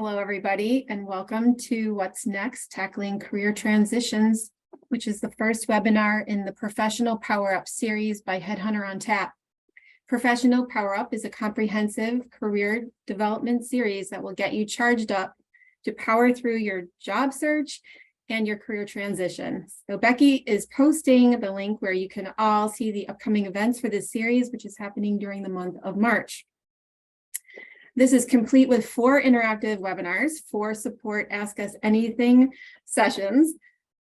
Hello, everybody, and welcome to What's Next, Tackling Career Transitions, which is the first webinar in the Professional Power Up series by Headhunter on Tap. Professional Power Up is a comprehensive career development series that will get you charged up to power through your job search and your career transition. So Becky is posting the link where you can all see the upcoming events for this series, which is happening during the month of March. This is complete with 4 interactive webinars, 4 support Ask Us Anything sessions,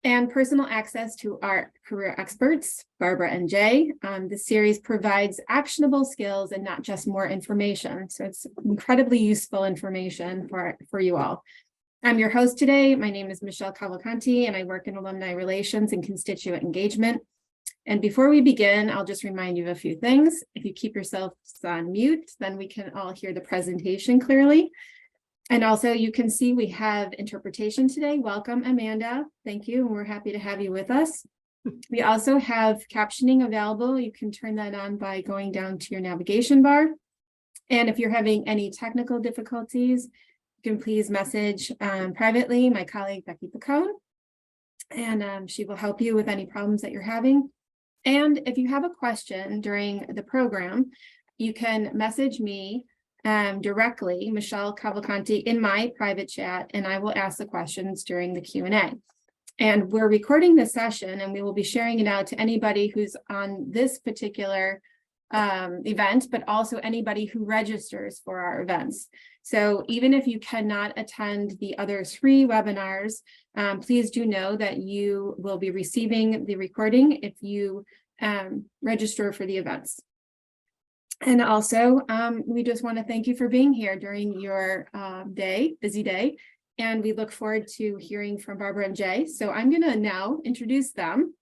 and personal access to our career experts, Barbara and Jay. The series provides actionable skills and not just more information. So it's incredibly useful information for you all. I'm your host today. My name is Michelle Cavalcanti, and I work in alumni relations and constituent engagement. And before we begin, I'll just remind you of a few things. If you keep yourselves on mute, then we can all hear the presentation clearly. And also you can see we have interpretation today. Welcome, Amanda. Thank you. And we're happy to have you with us. We also have captioning available. You can turn that on by going down to your navigation bar. And if you're having any technical difficulties, you can please message privately my colleague, Becky Picone, and she will help you with any problems that you're having. And if you have a question during the program, you can message me directly, Michelle Cavalcanti, in my private chat, and I will ask the questions during the Q&A. And we're recording this session, and we will be sharing it out to anybody who's on this particular event, but also anybody who registers for our events. So even if you cannot attend the other 3 webinars, please do know that you will be receiving the recording if you register for the events. And also, we just want to thank you for being here during your busy day, and we look forward to hearing from Barbara and Jay. So I'm going to now introduce them.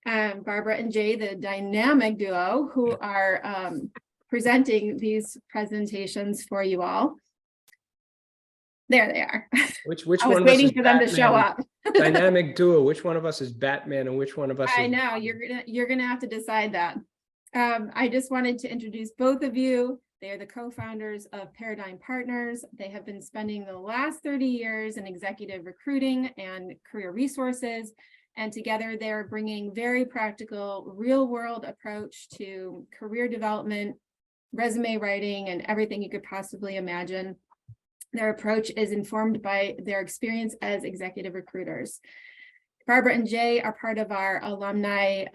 Barbara and Jay, the dynamic duo who are presenting these presentations for you all. There they are. Which I was one waiting of us for them to show up. Dynamic duo. Which one of us is Batman and which one of us is... I know you're gonna have to decide that. I just wanted to introduce both of you. They are the co-founders of Paradigm Partners. They have been spending the last 30 years in executive recruiting and career resources. And together they're bringing very practical, real-world approach to career development, resume writing, and everything you could possibly imagine. Their approach is informed by their experience as executive recruiters. Barbara and Jay are part of our alumni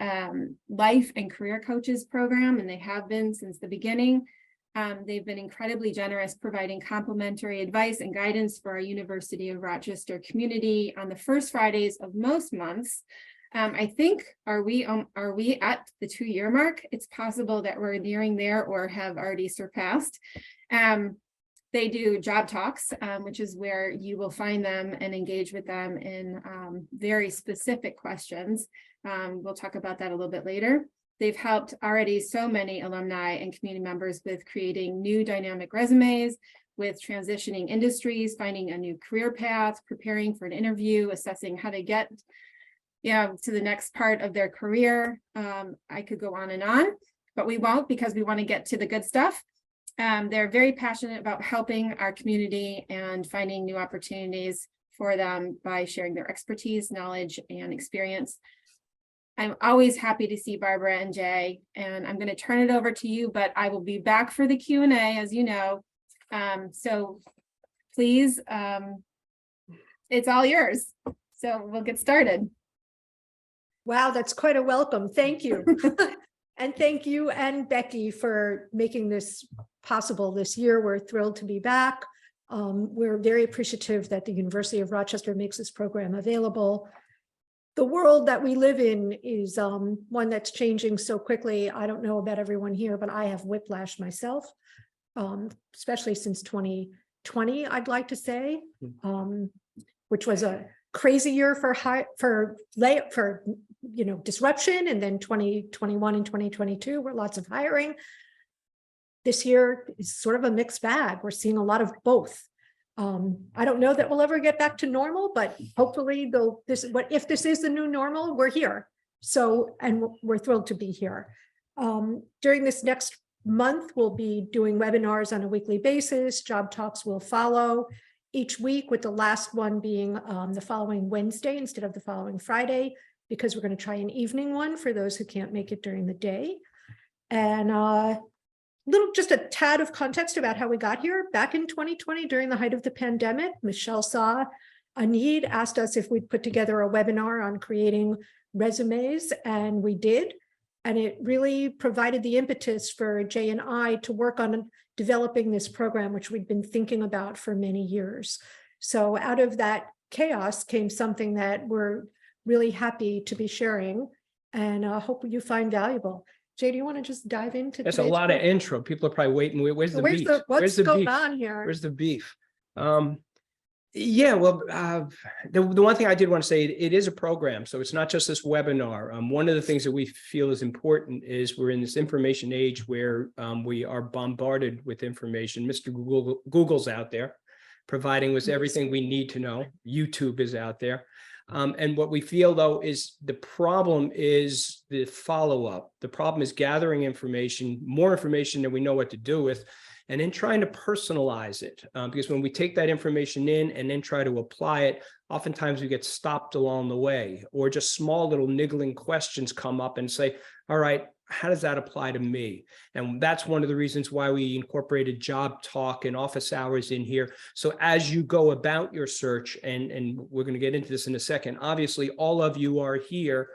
life and career coaches program, and they have been since the beginning. They've been incredibly generous, providing complimentary advice and guidance for our University of Rochester community on the first Fridays of most months. I think, are we at the 2-year mark? It's possible that we're nearing there or have already surpassed. They do job talks, which is where you will find them and engage with them in very specific questions. We'll talk about that a little bit later. They've helped already so many alumni and community members with creating new dynamic resumes, with transitioning industries, finding a new career path, preparing for an interview, assessing how to get to the next part of their career. I could go on, but we won't, because we want to get to the good stuff. They're very passionate about helping our community and finding new opportunities for them by sharing their expertise, knowledge, and experience. I'm always happy to see Barbara and Jay, and I'm going to turn it over to you, but I will be back for the Q&A, as you know. So please, it's all yours. So we'll get started. Wow, that's quite a welcome. Thank you. And thank you and Becky for making this possible this year. We're thrilled to be back. We're very appreciative that the University of Rochester makes this program available. The world that we live in is one that's changing so quickly. I don't know about everyone here, but I have whiplash myself, especially since 2020, I'd like to say, which was a crazy year for disruption, and then 2021 and 2022 were lots of hiring. This year is sort of a mixed bag. We're seeing a lot of both. I don't know that we'll ever get back to normal, but hopefully if this is the new normal, we're here. So, and we're thrilled to be here. During this next month, we'll be doing webinars on a weekly basis. Job talks will follow. each week, with the last one being the following Wednesday instead of the following Friday, because we're going to try an evening one for those who can't make it during the day. And just a tad of context about how we got here. Back in 2020, during the height of the pandemic, Michelle saw a need, asked us if we'd put together a webinar on creating resumes, and we did. And it really provided the impetus for Jay and I to work on developing this program, which we'd been thinking about for many years. So out of that chaos came something that we're really happy to be sharing, and hope you find valuable. Jay, do you want to just dive into? That's a lot of intro. People are probably waiting. Where's the beef? What's going on here? Where's the beef? Yeah, well, the one thing I did want to say, it is a program, so it's not just this webinar. One of the things that we feel is important is we're in this information age where we are bombarded with information. Mr. Google's out there providing us everything we need to know. YouTube is out there. And what we feel, though, is the problem is the follow-up. The problem is gathering information, more information than we know what to do with, and then trying to personalize it. Because when we take that information in and then try to apply it, oftentimes we get stopped along the way, or just small little niggling questions come up and say, all right, how does that apply to me? And that's one of the reasons why we incorporated job talk and office hours in here. So as you go about your search, and we're going to get into this in a second, obviously all of you are here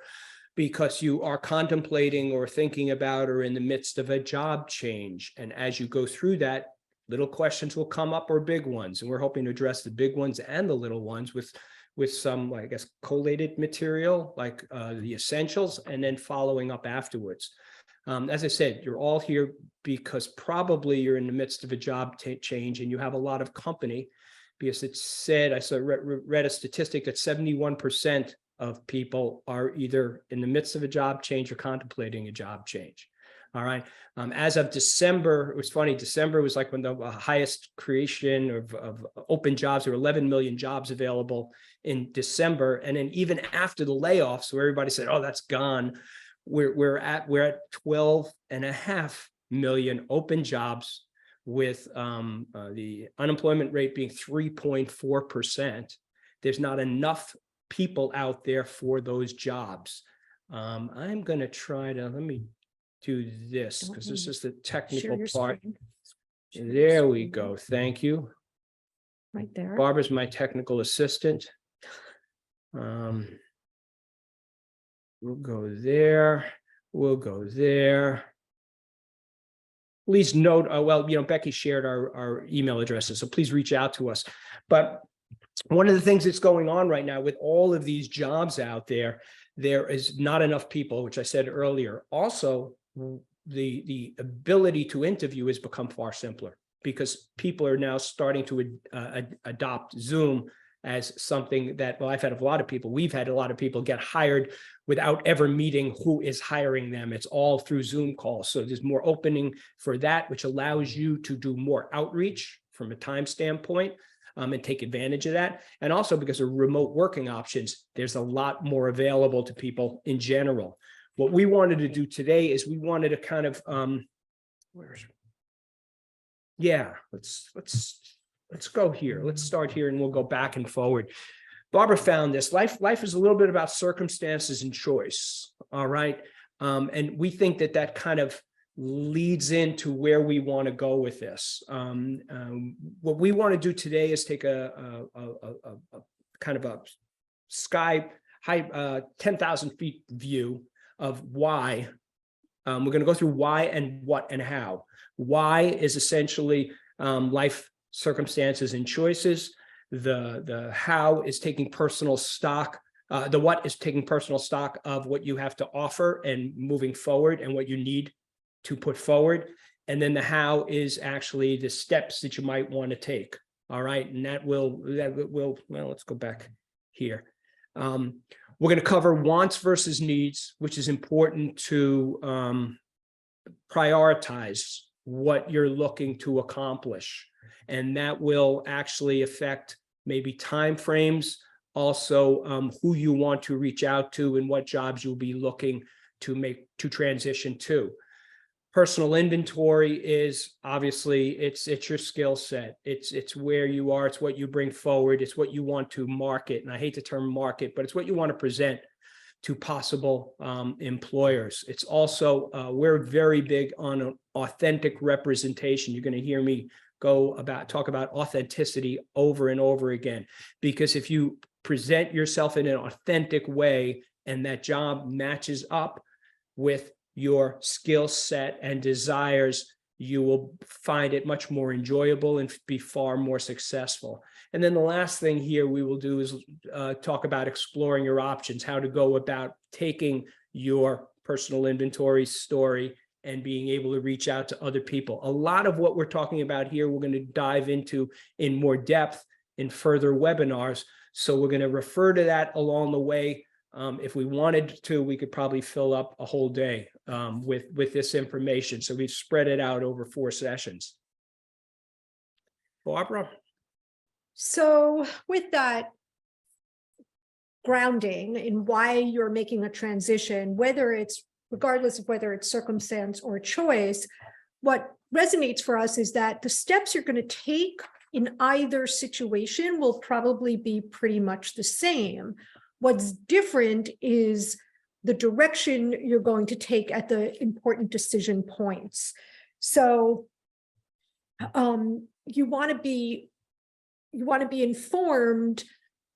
because you are contemplating or thinking about or in the midst of a job change. And as you go through that, little questions will come up, or big ones. And we're hoping to address the big ones and the little ones with some, I guess, collated material, like the essentials, and then following up afterwards. As I said, you're all here because probably you're in the midst of a job change and you have a lot of company, because it said, read a statistic that 71% of people are either in the midst of a job change or contemplating a job change. All right. As of December, it was funny, December was like when the highest creation of open jobs. There were 11 million jobs available in December. And then even after the layoffs, where everybody said, oh, that's gone, we're at 12.5 million open jobs, with the unemployment rate being 3.4%. There's not enough people out there for those jobs. I'm going to try to, let me do this, because this is the technical part. There we go. Thank you. Right there. Barbara's my technical assistant. We'll go there. We'll go there. Please note, well, Becky shared our email addresses, so please reach out to us. But one of the things that's going on right now with all of these jobs out there, there is not enough people, which I said earlier. Also, the ability to interview has become far simpler, because people are now starting to adopt Zoom as something that, well, we've had a lot of people get hired without ever meeting who is hiring them. It's all through Zoom calls. So there's more opening for that, which allows you to do more outreach from a time standpoint, and take advantage of that. And also because of remote working options, there's a lot more available to people in general. What we wanted to do today is we wanted to kind of, let's go here. Let's start here and we'll go back and forward. Barbara found this. Life is a little bit about circumstances and choice. All right. And we think that kind of leads into where we want to go with this. What we want to do today is take a kind of a sky high 10,000 feet view of why. We're going to go through why and what and how. Why is essentially life circumstances and choices. The how is taking personal stock. The what is taking personal stock of what you have to offer and moving forward and what you need to put forward. And then the how is actually the steps that you might want to take. All right. And that will, well, let's go back here. We're going to cover wants versus needs, which is important to prioritize what you're looking to accomplish. And that will actually affect maybe timeframes, also who you want to reach out to and what jobs you'll be looking to transition to. Personal inventory is obviously it's your skill set. It's where you are. It's what you bring forward. It's what you want to market. And I hate the term market, but it's what you want to present to possible employers. It's also, we're very big on an authentic representation. You're going to hear me talk about authenticity over and over again, because if you present yourself in an authentic way and that job matches up with your skill set and desires, you will find it much more enjoyable and be far more successful. And then the last thing here we will do is talk about exploring your options, how to go about taking your personal inventory story and being able to reach out to other people. A lot of what we're talking about here, we're going to dive into in more depth in further webinars. So we're going to refer to that along the way. If we wanted to, we could probably fill up a whole day with this information. So we've spread it out over 4 sessions. Barbara? So with that grounding in why you're making a transition, regardless of whether it's circumstance or choice, what resonates for us is that the steps you're going to take in either situation will probably be pretty much the same. What's different is the direction you're going to take at the important decision points. So you want to be informed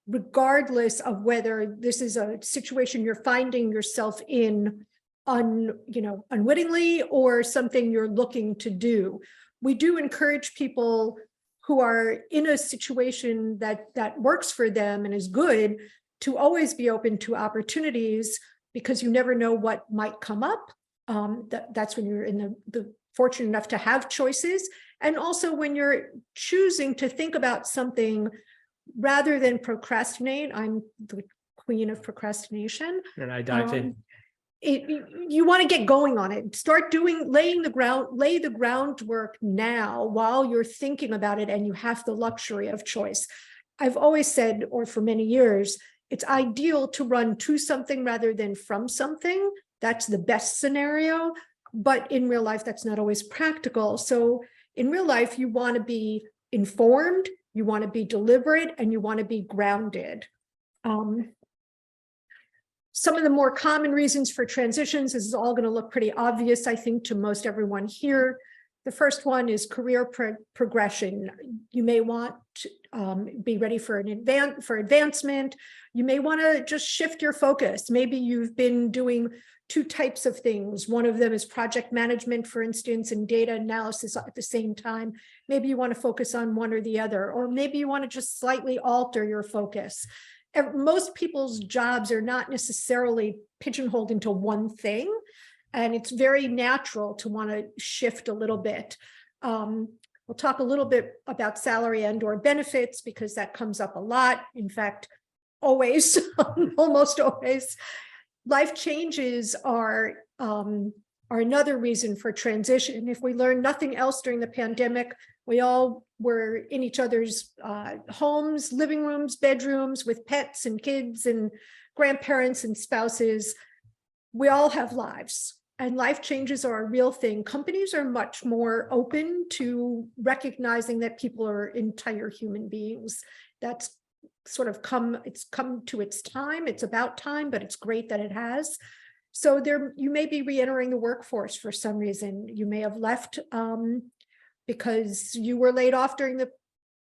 regardless of whether this is a situation you're finding yourself in unwittingly or something you're looking to do. We do encourage people who are in a situation that works for them and is good to always be open to opportunities, because you never know what might come up. That's when you're in the fortunate enough to have choices. And also when you're choosing to think about something rather than procrastinate. I'm the queen of procrastination. And I dive in. You want to get going on it. Start lay the groundwork now while you're thinking about it and you have the luxury of choice. I've always said, or for many years, it's ideal to run to something rather than from something. That's the best scenario, but in real life, that's not always practical. So in real life, you want to be informed, you want to be deliberate, and you want to be grounded. Some of the more common reasons for transitions, this is all going to look pretty obvious, I think, to most everyone here. The first one is career progression. You may want to be ready for advancement. You may want to just shift your focus. Maybe you've been doing 2 types of things. One of them is project management, for instance, and data analysis at the same time. Maybe you want to focus on one or the other, or maybe you want to just slightly alter your focus. Most people's jobs are not necessarily pigeonholed into one thing, and it's very natural to want to shift a little bit. We'll talk a little bit about salary and/or benefits because that comes up a lot. In fact, always, almost always. Life changes are another reason for transition. If we learned nothing else during the pandemic, we all were in each other's homes, living rooms, bedrooms with pets and kids and grandparents and spouses. We all have lives, and life changes are a real thing. Companies are much more open to recognizing that people are entire human beings. That's sort of come to its time. It's about time, but it's great that it has. So you may be re-entering the workforce for some reason. You may have left because you were laid off during the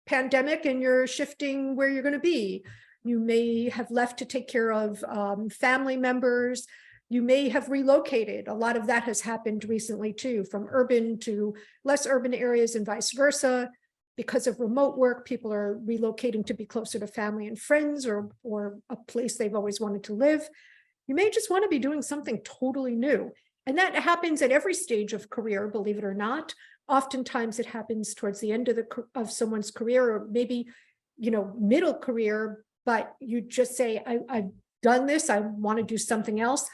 pandemic and you're shifting where you're going to be. You may have left to take care of family members. You may have relocated. A lot of that has happened recently too, from urban to less urban areas and vice versa. Because of remote work, people are relocating to be closer to family and friends or a place they've always wanted to live. You may just want to be doing something totally new. And that happens at every stage of career, believe it or not. Oftentimes it happens towards the end of someone's career, or maybe, middle career, but you just say, I've done this, I want to do something else.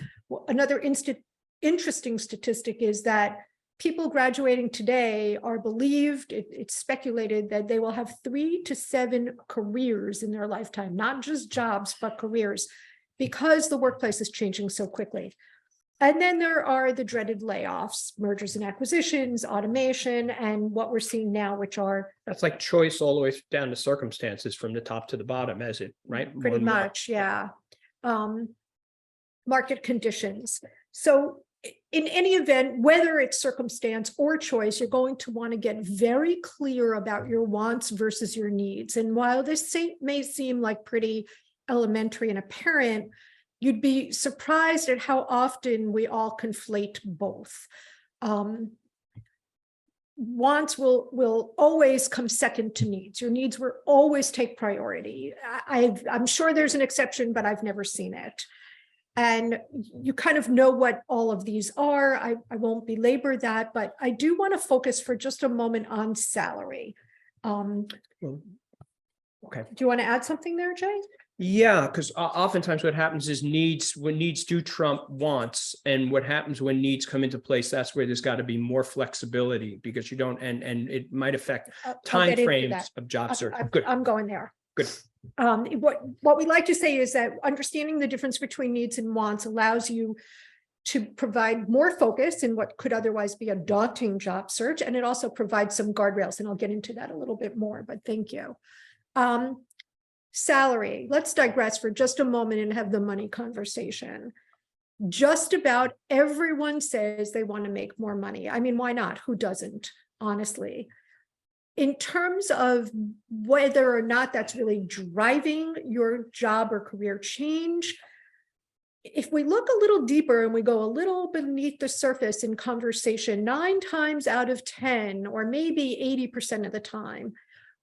Another interesting statistic is that people graduating today are believed, it's speculated that they will have 3 to 7 careers in their lifetime, not just jobs, but careers, because the workplace is changing so quickly. And then there are the dreaded layoffs, mergers and acquisitions, automation, and what we're seeing now, which are That's like choice all the way down to circumstances from the top to the bottom, as it, right? pretty More and more. much, yeah. Market conditions. So in any event, whether it's circumstance or choice, you're going to want to get very clear about your wants versus your needs. And while this may seem like pretty elementary and apparent, you'd be surprised at how often we all conflate both. Wants will always come second to needs. Your needs will always take priority. I'm sure there's an exception, but I've never seen it. And you kind of know what all of these are. I won't belabor that, but I do want to focus for just a moment on salary. Okay. Do you want to add something there, Jay? Yeah, because oftentimes what happens is when needs do trump wants, and what happens when needs come into place, that's where there's got to be more flexibility, because you don't, and it might affect I'll get into timeframes that. of job search. Good, I'm going there. good. What we like to say is that understanding the difference between needs and wants allows you to provide more focus in what could otherwise be a daunting job search. And it also provides some guardrails, and I'll get into that a little bit more, but thank you. Salary, let's digress for just a moment and have the money conversation. Just about everyone says they want to make more money. I mean, why not? Who doesn't, honestly? In terms of whether or not that's really driving your job or career change, if we look a little deeper and we go a little beneath the surface in conversation, 9 times out of 10, or maybe 80% of the time,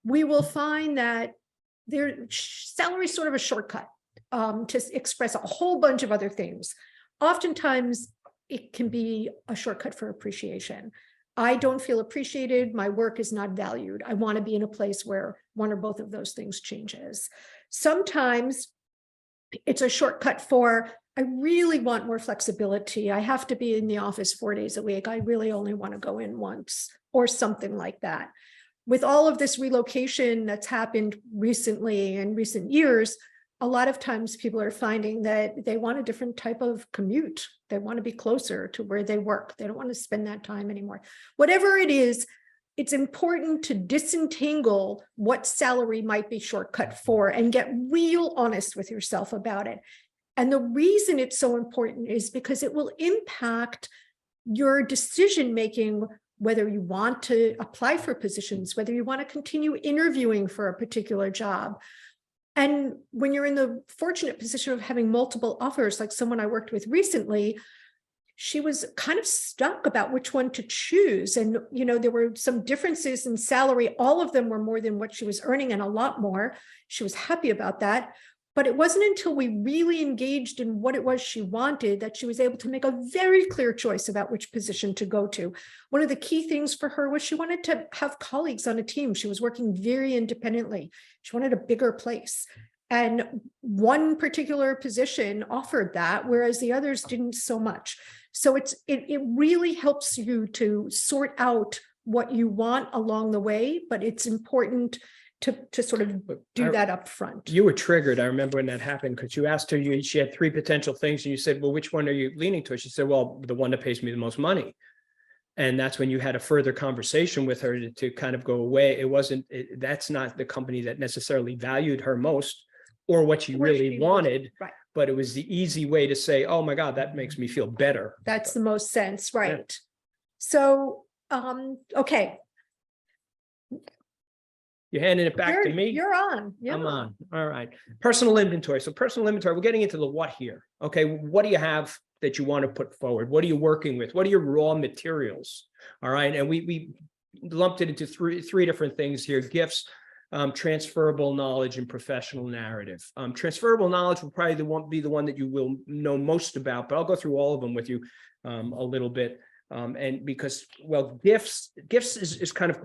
we will find that salary is sort of a shortcut to express a whole bunch of other things. Oftentimes, it can be a shortcut for appreciation. I don't feel appreciated. My work is not valued. I want to be in a place where one or both of those things changes. Sometimes it's a shortcut for, I really want more flexibility. I have to be in the office 4 days a week. I really only want to go in once, or something like that. With all of this relocation that's happened recently in recent years, a lot of times people are finding that they want a different type of commute. They want to be closer to where they work. They don't want to spend that time anymore. Whatever it is, it's important to disentangle what salary might be shortcut for and get real honest with yourself about it. And the reason it's so important is because it will impact your decision-making, whether you want to apply for positions, whether you want to continue interviewing for a particular job. And when you're in the fortunate position of having multiple offers, like someone I worked with recently, she was kind of stuck about which one to choose. And, you know, there were some differences in salary. All of them were more than what she was earning, and a lot more. She was happy about that. But it wasn't until we really engaged in what it was she wanted that she was able to make a very clear choice about which position to go to. One of the key things for her was she wanted to have colleagues on a team. She was working very independently. She wanted a bigger place. And one particular position offered that, whereas the others didn't so much. So it really helps you to sort out what you want along the way, but it's important to sort of do that up front. You were triggered. I remember when that happened, because you asked her, she had 3 potential things, and you said, well, which one are you leaning to? She said, well, the one that pays me the most money. And that's when you had a further conversation with her to kind of go away. It wasn't, that's not the company that necessarily valued her most or what she really wanted, right? But it was the easy way to say, oh my God, that makes me feel better. That's the most sense, right? Yeah. So, okay. You're handing it back to me? You're on. Yeah. I'm on. All right. Personal inventory. So personal inventory, we're getting into the what here. Okay. What do you have that you want to put forward? What are you working with? What are your raw materials? All right. And we lumped it into three different things here: gifts, transferable knowledge, and professional narrative. Transferable knowledge will probably be the one that you will know most about, but I'll go through all of them with you a little bit. And because, well, gifts is kind of,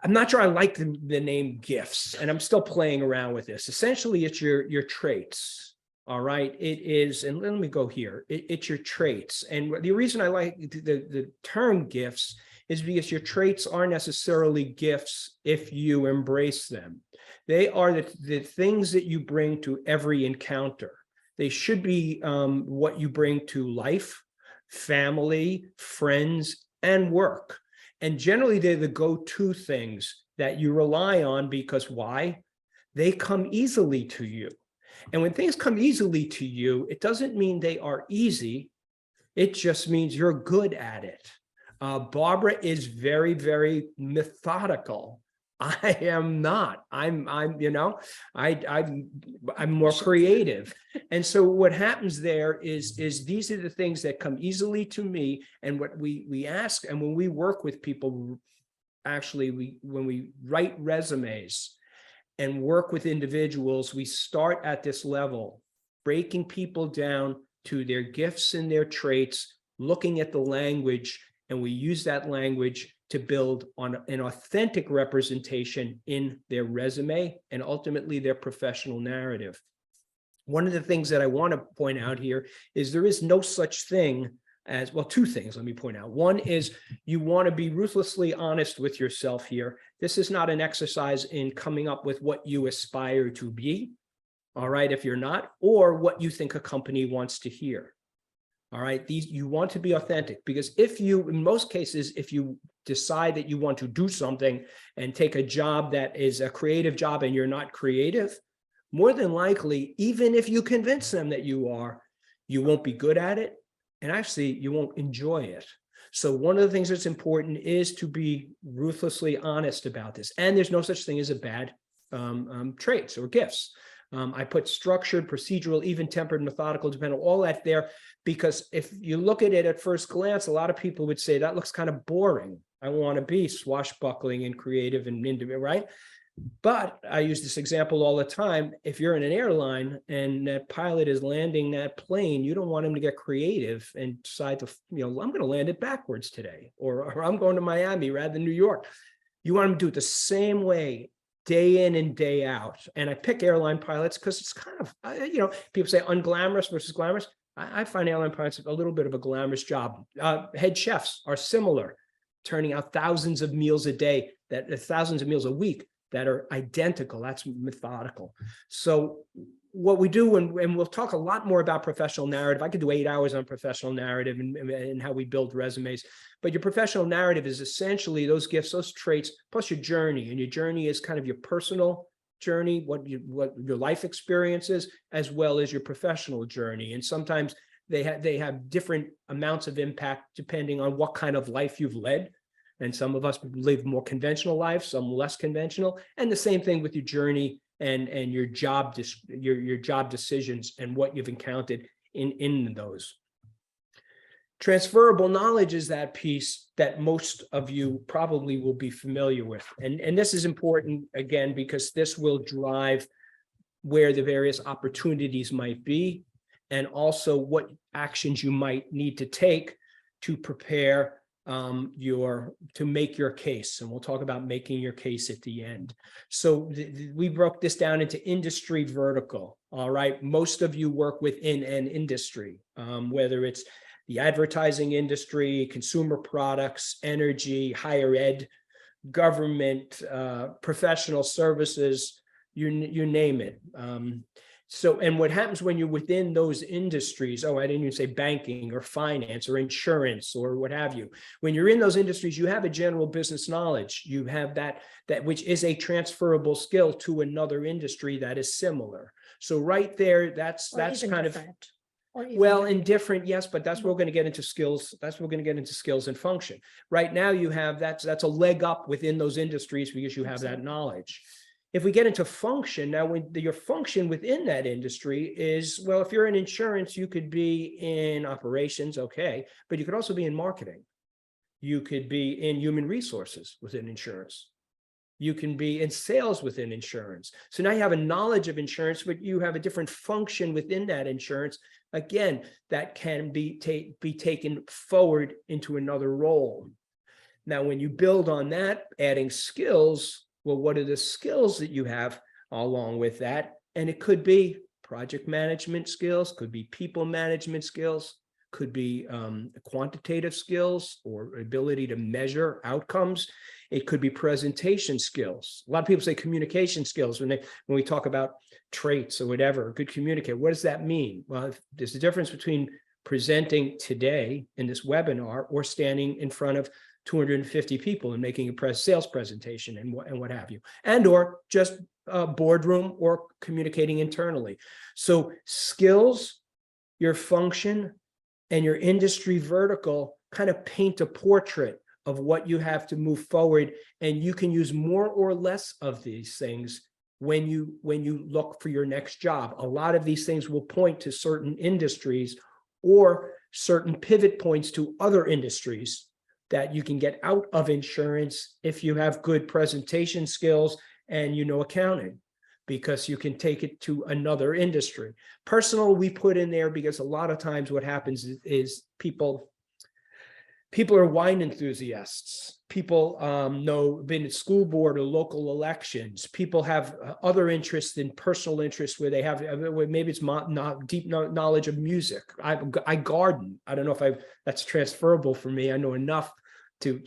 I'm not sure I like the name gifts, and I'm still playing around with this. Essentially, it's your traits. All right. It is, and let me go here. It's your traits. And the reason I like the term gifts is because your traits aren't necessarily gifts if you embrace them. They are the things that you bring to every encounter. They should be what you bring to life, family, friends, and work. And generally, they're the go-to things that you rely on because why? They come easily to you. And when things come easily to you, it doesn't mean they are easy. It just means you're good at it. Barbara is very, very methodical. I am not. I'm more creative. And so what happens there is these are the things that come easily to me. And what we ask, and when we work with people, actually, when we write resumes and work with individuals, we start at this level, breaking people down to their gifts and their traits, looking at the language, and we use that language to build on an authentic representation in their resume and ultimately their professional narrative. One of the things that I want to point out here is there is no such thing as, well, two things let me point out. One is you want to be ruthlessly honest with yourself here. This is not an exercise in coming up with what you aspire to be, all right, if you're not, or what you think a company wants to hear. All right, you want to be authentic, because if you, in most cases, if you decide that you want to do something and take a job that is a creative job and you're not creative, more than likely, even if you convince them that you are, you won't be good at it. And actually, you won't enjoy it. So one of the things that's important is to be ruthlessly honest about this. And there's no such thing as a bad traits or gifts. I put structured, procedural, even-tempered, methodical, dependent, all that there, because if you look at it at first glance, a lot of people would say that looks kind of boring. I want to be swashbuckling and creative and individual, right? But I use this example all the time. If you're in an airline and that pilot is landing that plane, you don't want him to get creative and decide to, I'm going to land it backwards today, or I'm going to Miami rather than New York. You want him to do it the same way, day in and day out. And I pick airline pilots because it's kind of, people say unglamorous versus glamorous. I find airline pilots a little bit of a glamorous job. Head chefs are similar, turning out thousands of meals a day, thousands of meals a week that are identical. That's methodical. So what we do, and we'll talk a lot more about professional narrative. I could do 8 hours on professional narrative and how we build resumes, but your professional narrative is essentially those gifts, those traits, plus your journey. And your journey is kind of your personal journey, what your life experience is, as well as your professional journey. And sometimes they have different amounts of impact depending on what kind of life you've led. And some of us live more conventional lives, some less conventional. And the same thing with your journey and your job decisions and what you've encountered in those. Transferable knowledge is that piece that most of you probably will be familiar with. And this is important, again, because this will drive where the various opportunities might be, and also what actions you might need to take to prepare to make your case. And we'll talk about making your case at the end. So we broke this down into industry vertical. All right. Most of you work within an industry, whether it's the advertising industry, consumer products, energy, higher ed, government, professional services, you name it. So, and what happens when you're within those industries, I didn't even say banking or finance or insurance or what have you. When you're in those industries, you have a general business knowledge. You have that which is a transferable skill to another industry that is similar. So right there, that's kind of, well, and different, yes, but that's where we're going to get into skills. That's where we're going to get into skills and function. Right now, you have that's a leg up within those industries because you have that knowledge. If we get into function, now when your function within that industry is, well, if you're in insurance, you could be in operations, okay, but you could also be in marketing. You could be in human resources within insurance. You can be in sales within insurance. So now you have a knowledge of insurance, but you have a different function within that insurance. Again, that can be taken forward into another role. Now, when you build on that, adding skills, well, what are the skills that you have along with that? And it could be project management skills, could be people management skills, could be quantitative skills or ability to measure outcomes. It could be presentation skills. A lot of people say communication skills when we talk about traits or whatever, good communicator. What does that mean? Well, there's a difference between presenting today in this webinar or standing in front of 250 people and making a sales presentation and what have you, and or just a boardroom or communicating internally. So skills, your function, and your industry vertical kind of paint a portrait of what you have to move forward, and you can use more or less of these things when you look for your next job. A lot of these things will point to certain industries or certain pivot points to other industries that you can get out of insurance if you have good presentation skills and you know accounting, because you can take it to another industry. Personal, we put in there because a lot of times what happens is people are wine enthusiasts. People been at school board or local elections. People have other interests than personal interests where they have, maybe it's not deep knowledge of music. I garden. I don't know if that's transferable for me. I know enough to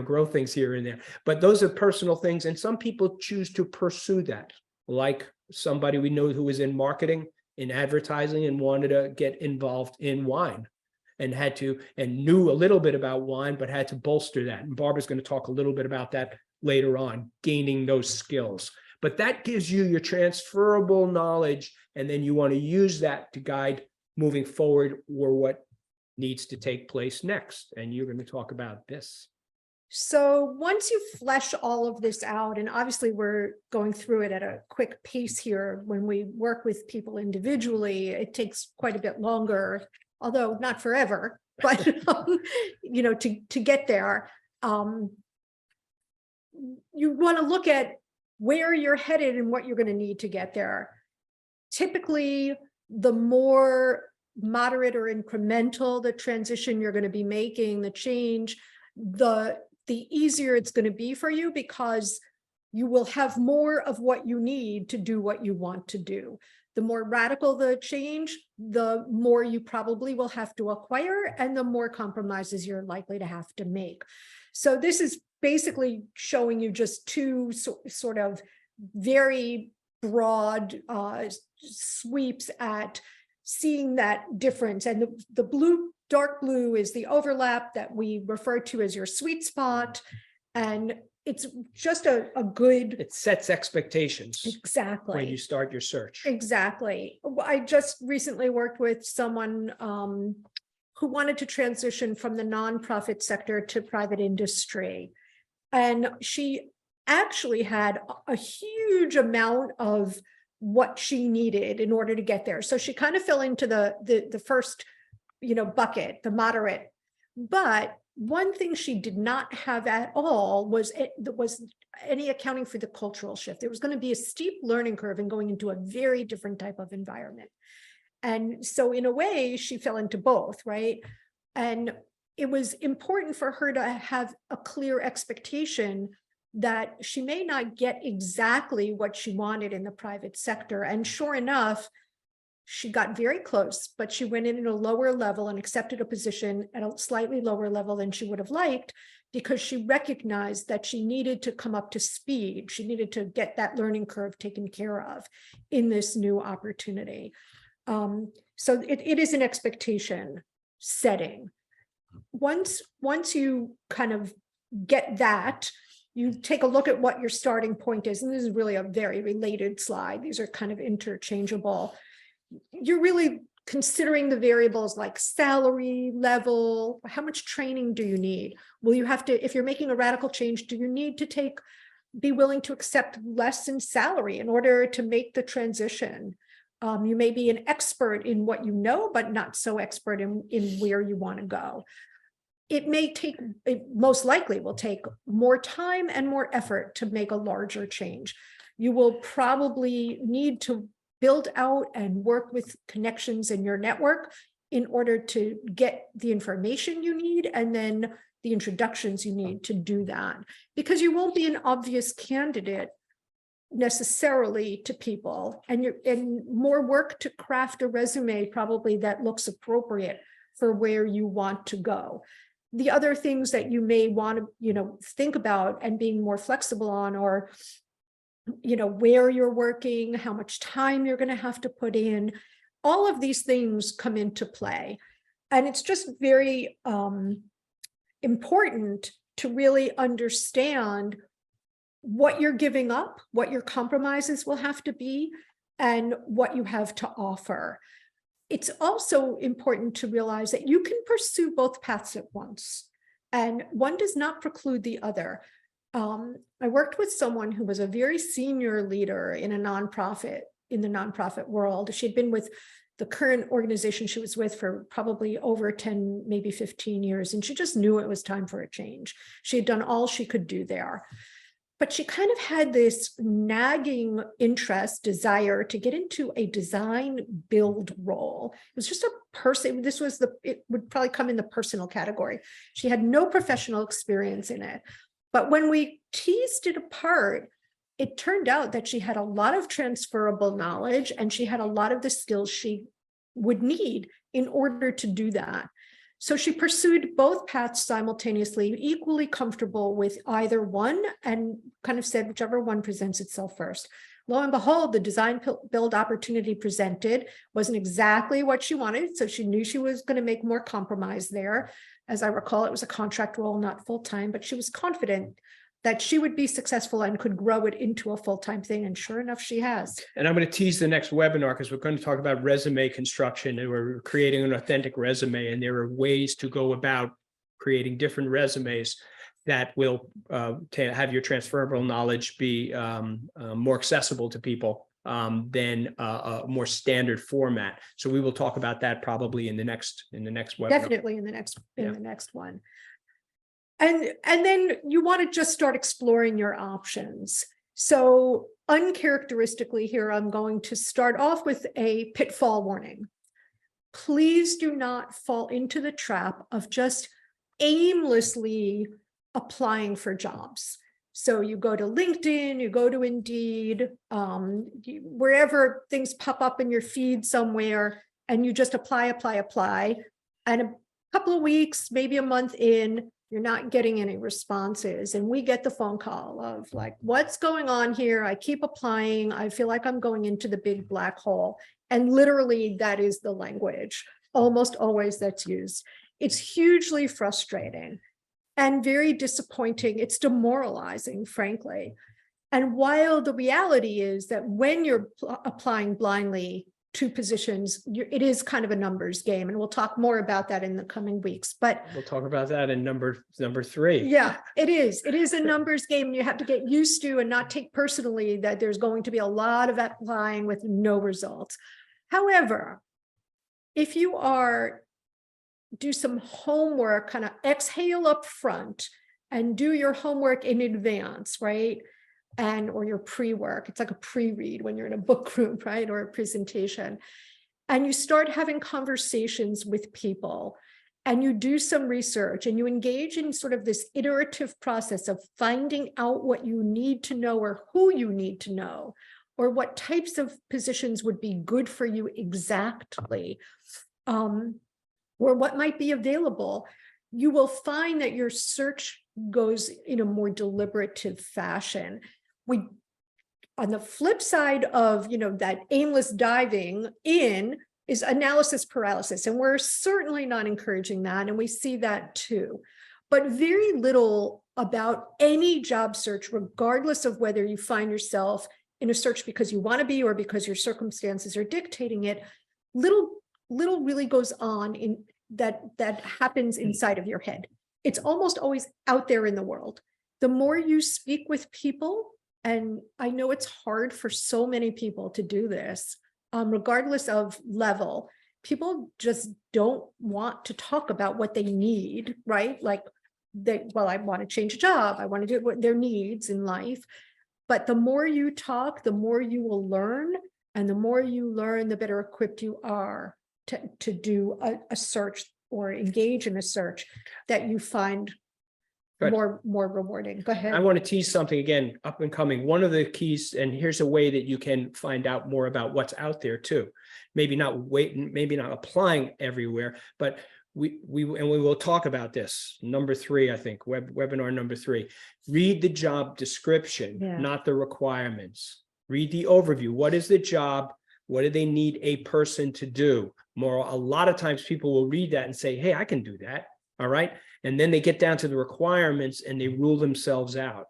grow things here and there, but those are personal things. And some people choose to pursue that, like somebody we know who was in marketing, in advertising, and wanted to get involved in wine. And knew a little bit about wine, but had to bolster that. And Barbara's going to talk a little bit about that later on, gaining those skills. But that gives you your transferable knowledge, and then you want to use that to guide moving forward or what needs to take place next. And you're going to talk about this. So once you flesh all of this out, and obviously we're going through it at a quick pace here, when we work with people individually, it takes quite a bit longer, although not forever, but to get there, you want to look at where you're headed and what you're going to need to get there. Typically, the more moderate or incremental the transition you're going to be making, the change, the easier it's going to be for you, because you will have more of what you need to do what you want to do. The more radical the change, the more you probably will have to acquire, and the more compromises you're likely to have to make. So this is basically showing you just two sort of very broad sweeps at seeing that difference. And the blue, dark blue, is the overlap that we refer to as your sweet spot. And it's just a good... It sets expectations. Exactly. When you start your search. Exactly. I just recently worked with someone who wanted to transition from the nonprofit sector to private industry. And she actually had a huge amount of what she needed in order to get there. So she kind of fell into the first, bucket, the moderate. But one thing she did not have at all was any accounting for the cultural shift. There was going to be a steep learning curve and going into a very different type of environment. And so in a way, she fell into both, right? And it was important for her to have a clear expectation that she may not get exactly what she wanted in the private sector. And sure enough, she got very close, but she went in at a lower level and accepted a position at a slightly lower level than she would have liked, because she recognized that she needed to come up to speed. She needed to get that learning curve taken care of in this new opportunity. So it is an expectation setting. Once you kind of get that, you take a look at what your starting point is. And this is really a very related slide. These are kind of interchangeable. You're really considering the variables like salary level, how much training do you need? Will you have to, if you're making a radical change, do you need to be willing to accept less in salary in order to make the transition? You may be an expert in what you know, but not so expert in where you want to go. It most likely will take more time and more effort to make a larger change. You will probably need to build out and work with connections in your network in order to get the information you need and then the introductions you need to do that, because you won't be an obvious candidate necessarily to people, and more work to craft a resume probably that looks appropriate for where you want to go. the other things that you may want to, think about and being more flexible on, or, where you're working, how much time you're going to have to put in. All of these things come into play. And it's just very important to really understand what you're giving up, what your compromises will have to be, and what you have to offer. It's also important to realize that you can pursue both paths at once, and one does not preclude the other. I worked with someone who was a very senior leader in a nonprofit, in the nonprofit world. She'd been with the current organization she was with for probably over 10, maybe 15 years. And she just knew it was time for a change. She had done all she could do there. But she kind of had this nagging interest, desire to get into a design build role. It was just a person, it would probably come in the personal category. She had no professional experience in it. But when we teased it apart, it turned out that she had a lot of transferable knowledge, and she had a lot of the skills she would need in order to do that. So she pursued both paths simultaneously, equally comfortable with either one, and kind of said whichever one presents itself first. Lo and behold, the design build opportunity presented wasn't exactly what she wanted. So she knew she was going to make more compromise there. As I recall, it was a contract role, not full-time, but she was confident that she would be successful and could grow it into a full-time thing. And sure enough, she has. And I'm going to tease the next webinar, because we're going to talk about resume construction, and we're creating an authentic resume. And there are ways to go about creating different resumes that will have your transferable knowledge be more accessible to people than a more standard format. So we will talk about that probably in the next webinar. Definitely in the next one. And then you want to just start exploring your options. So uncharacteristically here, I'm going to start off with a pitfall warning. Please do not fall into the trap of just aimlessly applying for jobs. So you go to LinkedIn, you go to Indeed, wherever things pop up in your feed somewhere, and you just apply. And a couple of weeks, maybe a month in, you're not getting any responses. And we get the phone call of like, what's going on here? I keep applying. I feel like I'm going into the big black hole. And literally that is the language. Almost always that's used. It's hugely frustrating and very disappointing. It's demoralizing, frankly. And while the reality is that when you're applying blindly to positions, it is kind of a numbers game, and we'll talk more about that in the coming weeks. But we'll talk about that in number 3. Yeah, it is. It is a numbers game, and you have to get used to and not take personally that there's going to be a lot of applying with no results. However, if you do some homework, kind of exhale up front and do your homework in advance, right? Or your pre-work. It's like a pre-read when you're in a book group, right? Or a presentation. And you start having conversations with people, and you do some research, and you engage in sort of this iterative process of finding out what you need to know, or who you need to know, or what types of positions would be good for you exactly, or what might be available. You will find that your search goes in a more deliberative fashion. On the flip side of, that aimless diving in is analysis paralysis, and we're certainly not encouraging that, and we see that too. But very little about any job search, regardless of whether you find yourself in a search because you want to be or because your circumstances are dictating it, little really goes on in that happens inside of your head. It's almost always out there in the world. The more you speak with people, and I know it's hard for so many people to do this, regardless of level, people just don't want to talk about what they need, right? Like, I want to change a job. I want to do what their needs in life. But the more you talk, the more you will learn. And the more you learn, the better equipped you are to do a search or engage in a search that you find Good. more rewarding. Go ahead. I want to tease something again, up and coming. One of the keys, and here's a way that you can find out more about what's out there too. Maybe not applying everywhere, but we will talk about this. Number 3, I think, webinar number 3. Read the job description, Yeah. not the requirements. Read the overview. What is the job? What do they need a person to do? A lot of times people will read that and say, hey, I can do that. All right. And then they get down to the requirements and they rule themselves out.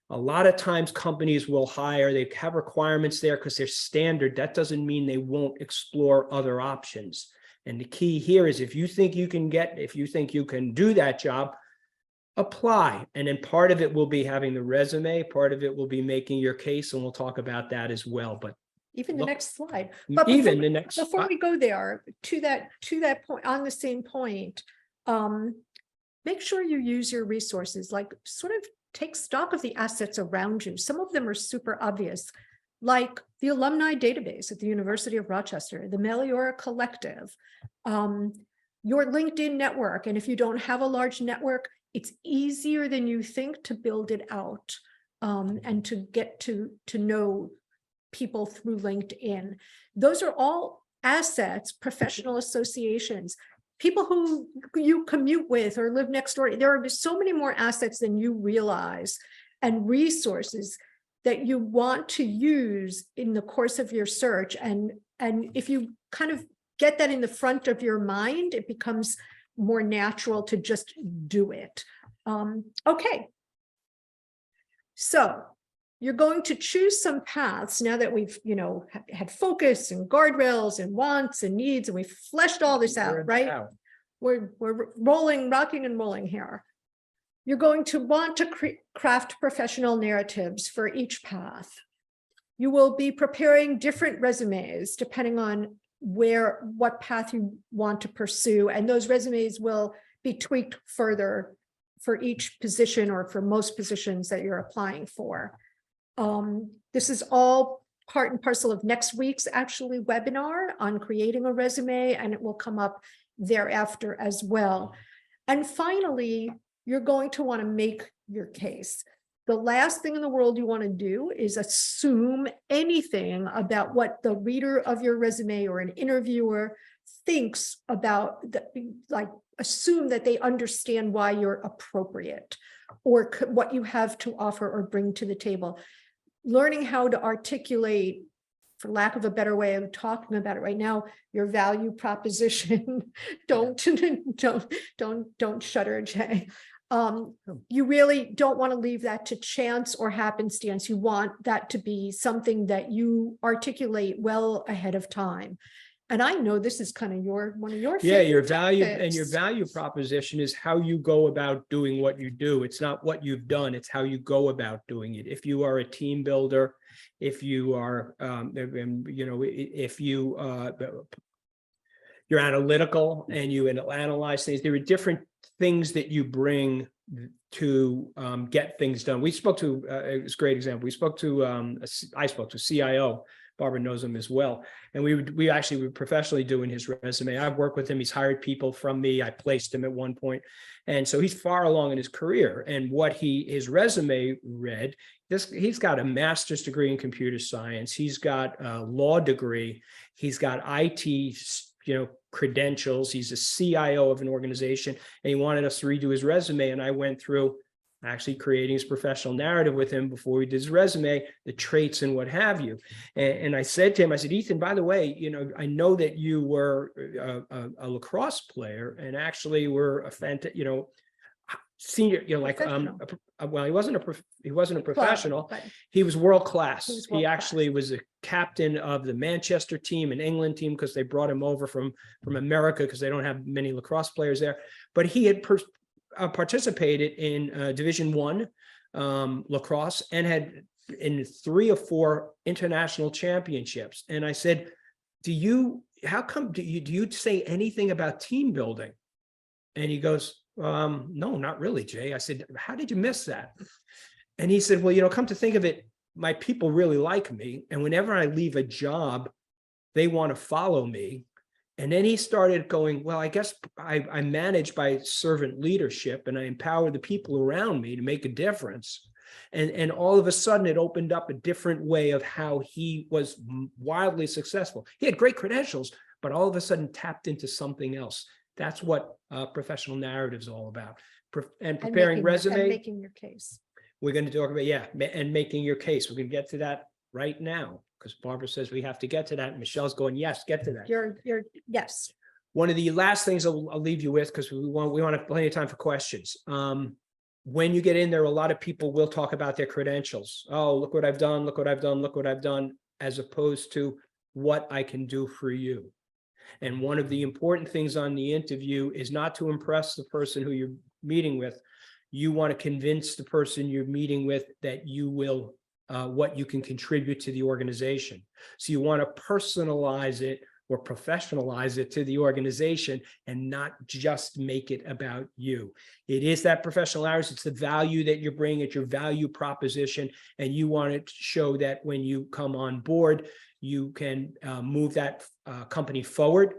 A lot of times companies will hire, they have requirements there because they're standard. That doesn't mean they won't explore other options. And the key here is if you think you can do that job, apply. And then part of it will be having the resume, part of it will be making your case, and we'll talk about that as well. But Even the look, next slide. But even before- the next, Before we go there, to that point, on the same point, make sure you use your resources, like sort of take stock of the assets around you. Some of them are super obvious, like the alumni database at the University of Rochester, the Meliora Collective, your LinkedIn network. And if you don't have a large network, it's easier than you think to build it out, and to get to know people through LinkedIn. Those are all assets, professional associations, people who you commute with or live next door. There are so many more assets than you realize, and resources that you want to use in the course of your search. And if you kind of get that in the front of your mind, it becomes more natural to just do it. Okay. So you're going to choose some paths now that we've, had focus and guardrails and wants and needs, and we've fleshed all this out, right? We're rocking and rolling here. You're going to want to craft professional narratives for each path. You will be preparing different resumes depending on what path you want to pursue, and those resumes will be tweaked further for each position or for most positions that you're applying for. This is all part and parcel of next week's webinar on creating a resume, and it will come up thereafter as well. And finally, you're going to want to make your case. The last thing in the world you want to do is assume anything about what the reader of your resume or an interviewer thinks about, assume that they understand why you're appropriate or what you have to offer or bring to the table. Learning how to articulate, for lack of a better way of talking about it right now, your value proposition. Don't shudder, Jay. You really don't want to leave that to chance or happenstance. You want that to be something that you articulate well ahead of time. And I know this is kind of one of your favorite your value topics. and your value proposition is how you go about doing what you do. It's not what you've done, it's how you go about doing it. If you are a team builder, if you are, if you're analytical and you analyze things, there are different things that you bring to get things done. We spoke to, it's a great example. I spoke to CIO. Barbara knows him as well. And we actually were professionally doing his resume. I've worked with him. He's hired people from me. I placed him at one point. And so he's far along in his career. And what his resume read, he's got a master's degree in computer science. He's got a law degree. He's got IT, credentials. He's a CIO of an organization, and he wanted us to redo his resume. And I went through actually creating his professional narrative with him before we did his resume, the traits and what have you. And I said to him, I said, Ethan, by the way, I know that you were a lacrosse player and actually were a senior, well, he wasn't a professional. But He was world class. He was He world-class. actually was a captain of the Manchester team, an England team, because they brought him over from America because they don't have many lacrosse players there. But he had participated in Division I lacrosse and had in 3 or 4 international championships. And I said, how come do you say anything about team building? And he goes, no, not really, Jay. I said, how did you miss that? And he said, well, come to think of it, my people really like me. And whenever I leave a job, they want to follow me. And then he started going, well, I guess I manage by servant leadership and I empower the people around me to make a difference. And all of a sudden it opened up a different way of how he was wildly successful. He had great credentials, but all of a sudden tapped into something else. That's what professional narrative is all about. And And preparing and resume, making your case. we're going to talk about, and making your case. We're going to get to that right now because Barbara says we have to get to that. Michelle's going, yes, get to that. Yes. One of the last things I'll leave you with, because we want to have plenty of time for questions. When you get in there, a lot of people will talk about their credentials. Oh, look what I've done, look what I've done, look what I've done, as opposed to what I can do for you. And one of the important things on the interview is not to impress the person who you're meeting with. You want to convince the person you're meeting with that you will, what you can contribute to the organization. So you want to personalize it or professionalize it to the organization and not just make it about you. It is that professional hours. It's the value that you're bringing. It's your value proposition. And you want to show that when you come on board, you can move that company forward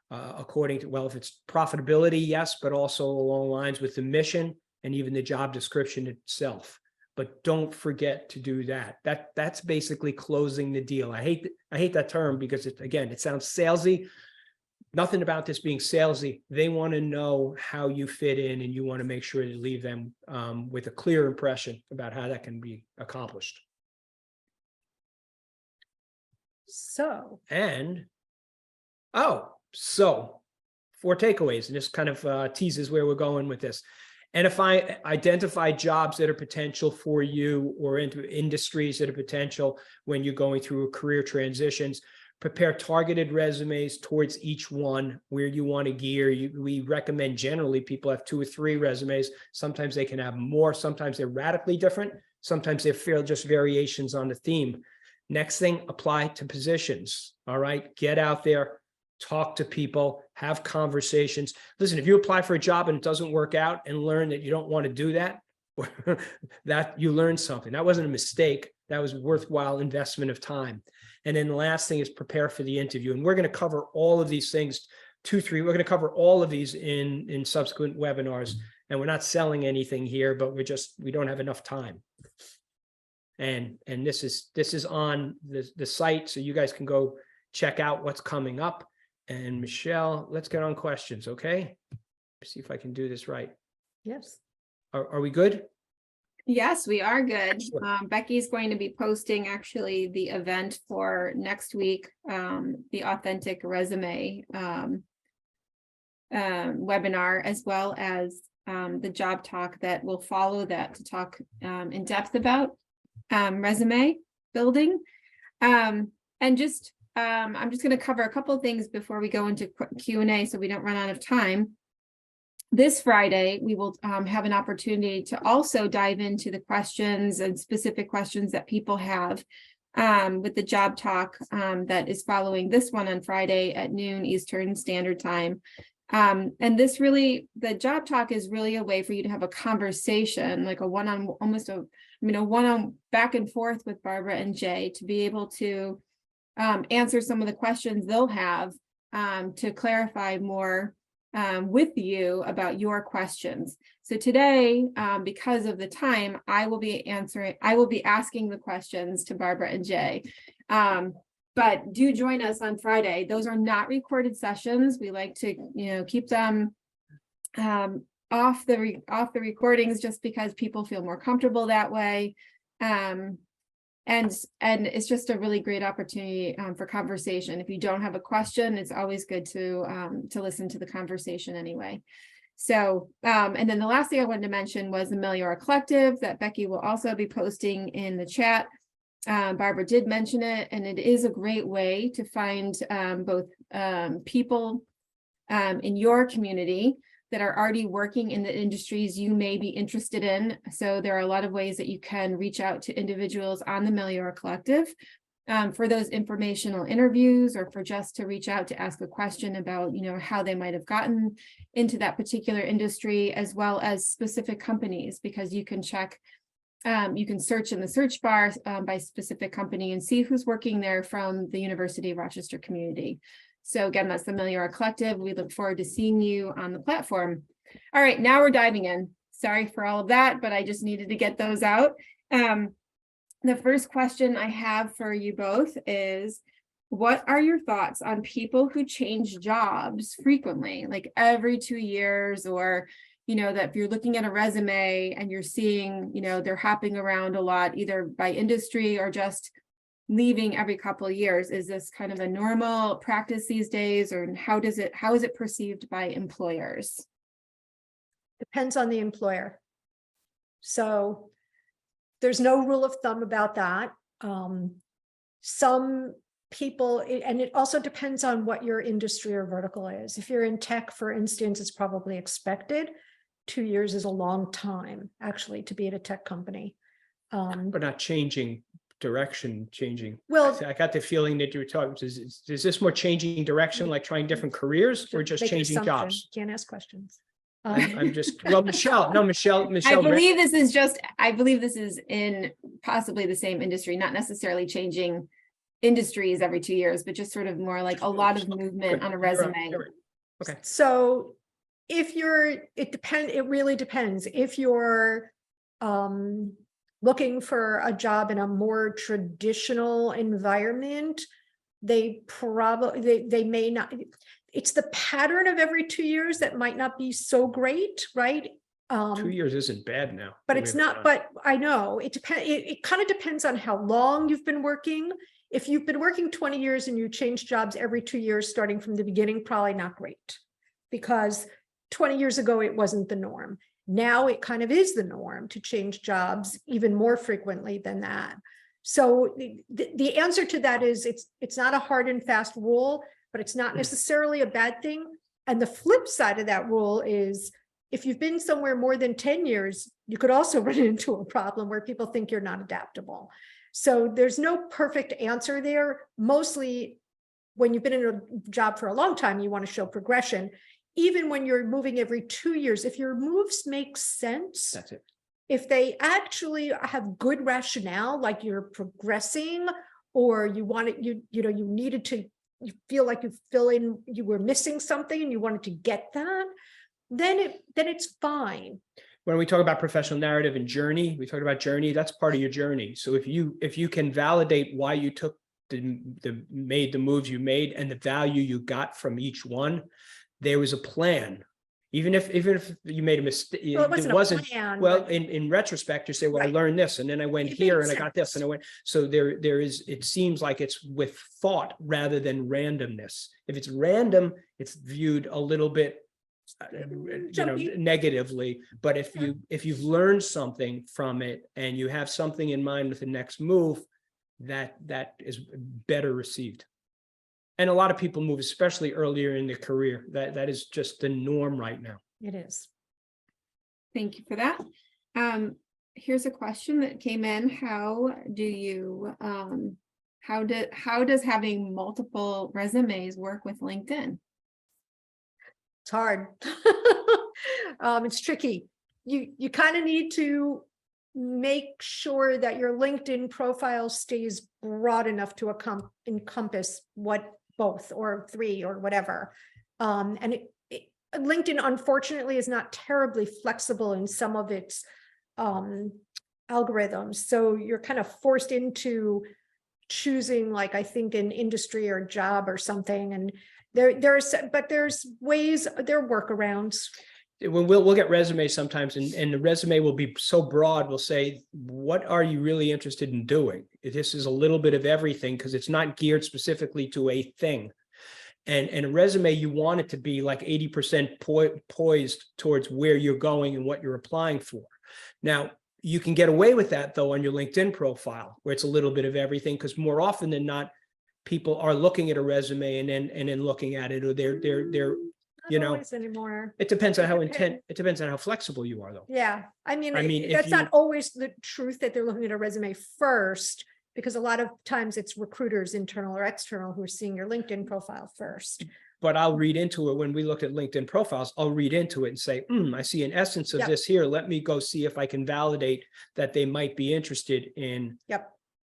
according to, well, if it's profitability, yes, but also along lines with the mission and even the job description itself. But don't forget to do that. That's basically closing the deal. I hate that term because it sounds salesy. Nothing about this being salesy. They want to know how you fit in, and you want to make sure to leave them with a clear impression about how that can be accomplished. So, So 4 takeaways, and this kind of teases where we're going with this. And if I identify jobs that are potential for you or into industries that are potential when you're going through career transitions, prepare targeted resumes towards each one where you want to gear. We recommend generally people have 2 or 3 resumes. Sometimes they can have more. Sometimes they're radically different. Sometimes they're just variations on the theme. Next thing, apply to positions. All right, get out there. Talk to people, have conversations. Listen, if you apply for a job and it doesn't work out and learn that you don't want to do that, that you learned something. That wasn't a mistake. That was a worthwhile investment of time. And then the last thing is prepare for the interview. And we're going to cover all of these things, 2, 3. We're going to cover all of these in subsequent webinars. And we're not selling anything here, but we don't have enough time. And this is on the site, so you guys can go check out what's coming up. And Michelle, let's get on questions, okay? See if I can do this right. yes. Are we good? Yes, we are good. Sure. Becky's going to be posting actually the event for next week, the Authentic Resume webinar, as well as the job talk that will follow that to talk in depth about resume building. I'm just going to cover a couple of things before we go into Q&A so we don't run out of time. This Friday, we will have an opportunity to also dive into the questions and specific questions that people have with the job talk that is following this one on Friday at noon Eastern Standard Time. And the job talk is really a way for you to have a conversation, like a one-on back and forth with Barbara and Jay, to be able to answer some of the questions they'll have to clarify more with you about your questions. So today, because of the time, I will be asking the questions to Barbara and Jay. But do join us on Friday. Those are not recorded sessions. We like to, keep them off the recordings just because people feel more comfortable that way. And it's just a really great opportunity for conversation. If you don't have a question, it's always good to listen to the conversation anyway. So, and then the last thing I wanted to mention was the Meliora Collective that Becky will also be posting in the chat. Barbara did mention it, and it is a great way to find both people in your community that are already working in the industries you may be interested in. So there are a lot of ways that you can reach out to individuals on the Meliora Collective for those informational interviews, or for just to reach out to ask a question about, how they might have gotten into that particular industry, as well as specific companies, because you can check, you can search in the search bar by specific company and see who's working there from the University of Rochester community. So again, that's the Meliora Collective. We look forward to seeing you on the platform. All right, now we're diving in. Sorry for all of that, but I just needed to get those out. The first question I have for you both is, what are your thoughts on people who change jobs frequently, like every 2 years, or, that if you're looking at a resume and you're seeing, they're hopping around a lot, either by industry or just leaving every couple of years? Is this kind of a normal practice these days, or how is it perceived by employers? Depends on the employer. So there's no rule of thumb about that. Some people, and it also depends on what your industry or vertical is. If you're in tech, for instance, it's probably expected. 2 years is a long time, actually, to be at a tech company. But not changing direction, changing. Well, I got the feeling that you were talking, is this more changing direction, like trying different careers, or just make an changing assumption. jobs? Can't ask questions. I'm just, well, Michelle, I believe this is in possibly the same industry, not necessarily changing industries every 2 years, but just sort of more like a lot of movement on a resume. Okay. So it really depends. If you're looking for a job in a more traditional environment, they may not. It's the pattern of every 2 years that might not be so great, right? 2 years isn't bad now. But it's not, but I know it depends. It kind of depends on how long you've been working. If you've been working 20 years and you change jobs every 2 years, starting from the beginning, probably not great, because 20 years ago, it wasn't the norm. Now it kind of is the norm to change jobs even more frequently than that. So the answer to that is it's not a hard and fast rule, but it's not necessarily a bad thing. And the flip side of that rule is, if you've been somewhere more than 10 years, you could also run into a problem where people think you're not adaptable. So there's no perfect answer there. Mostly when you've been in a job for a long time, you want to show progression. Even when you're moving every 2 years, if your moves make sense, That's it. if they actually have good rationale, like you're progressing, or you wanted, you needed to, you feel like you were missing something and you wanted to get that, then it's fine. When we talk about professional narrative and journey, we talk about journey, that's part of your journey. So if you can validate why you took made the moves you made and the value you got from each one, there was a plan. Even if you made a mistake, Well, it wasn't a plan, but- in retrospect, you say, well, Right. I learned this, and then I went It here made and I got this, and I went. So there is, it seems like it's with thought rather than randomness. If it's random, it's viewed a little bit Jumpy. negatively. But if you've learned something from it and you have something in mind with the next move, that is better received. And a lot of people move, especially earlier in their career. That is just the norm right now. It is. Thank you for that. Here's a question that came in. How does having multiple resumes work with LinkedIn? It's hard. It's tricky. You kind of need to make sure that your LinkedIn profile stays broad enough to encompass both or three or whatever. And LinkedIn, unfortunately, is not terribly flexible in some of its algorithms. So you're kind of forced into choosing, like, I think, an industry or job or something. And there's ways, there are workarounds. We'll get resumes sometimes, and the resume will be so broad. We'll say, what are you really interested in doing? This is a little bit of everything, because it's not geared specifically to a thing. And a resume, you want it to be like 80% poised towards where you're going and what you're applying for. Now, you can get away with that, though, on your LinkedIn profile, where it's a little bit of everything, because more often than not, people are looking at a resume and then looking at it, or they're you know, anymore. it depends on how it depends on how flexible you are, though. Yeah, I mean, if that's not always the truth that they're looking at a resume first, because a lot of times it's recruiters, internal or external, who are seeing your LinkedIn profile first. But I'll read into it. When we look at LinkedIn profiles, I'll read into it and say, I see an essence of Yep. this here. Let me go see if I can validate that they might be interested in Yep.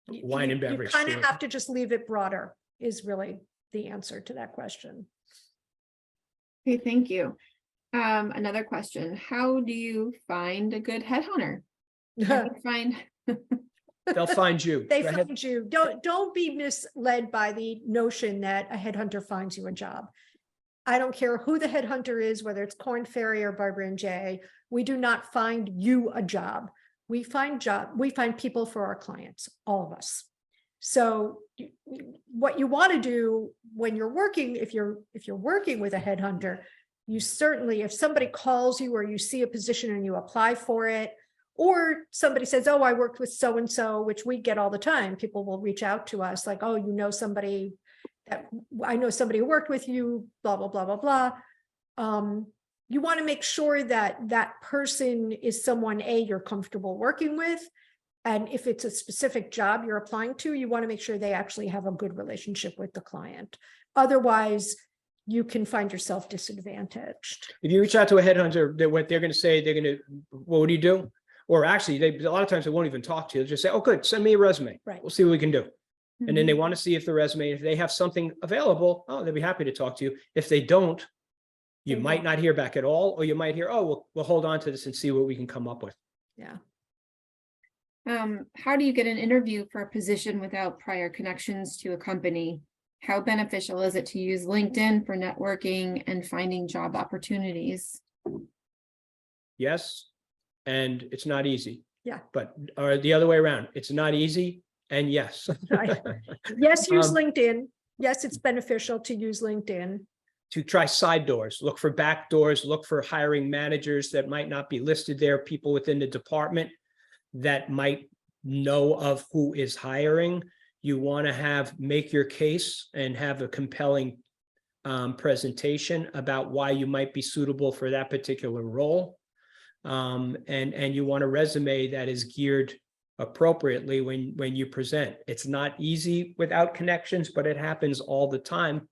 wine and beverage. You kind of store. have to just leave it broader, is really the answer to that question. Okay, thank you. Another question. How do you find a good headhunter? How do you find They'll find you. They Go ahead. find you. Don't be misled by the notion that a headhunter finds you a job. I don't care who the headhunter is, whether it's Korn Ferry or Barbara and Jay. We do not find you a job. We find people for our clients, all of us. So what you want to do when you're working, if you're working with a headhunter, you certainly, if somebody calls you or you see a position and you apply for it, or somebody says, oh, I worked with so-and-so, which we get all the time. People will reach out to us like, oh, you know, somebody that I know somebody who worked with you, blah, blah, blah, blah, blah. You want to make sure that that person is someone, A, you're comfortable working with. And if it's a specific job you're applying to, you want to make sure they actually have a good relationship with the client. Otherwise, you can find yourself disadvantaged. If you reach out to a headhunter, what they're going to say, what do you do? Or actually, a lot of times they won't even talk to you. They'll just say, oh, good, send me a resume. Right. We'll see what we can do. And then Mhm. they want to see if the resume, if they have something available, oh, they'll be happy to talk to you. If they don't, you They might won't. not hear back at all, or you might hear, oh, we'll hold on to this and see what we can come up with. Yeah. How do you get an interview for a position without prior connections to a company? How beneficial is it to use LinkedIn for networking and finding job opportunities? Yes, and it's not easy. Yeah. But, or the other way around, it's not easy, and yes. Right. Yes, use Um, LinkedIn. Yes, it's beneficial to use LinkedIn. To try side doors, look for back doors, look for hiring managers that might not be listed there, people within the department that might know of who is hiring. You want to make your case and have a compelling presentation about why you might be suitable for that particular role. And you want a resume that is geared appropriately when you present. It's not easy without connections, but it happens all the time.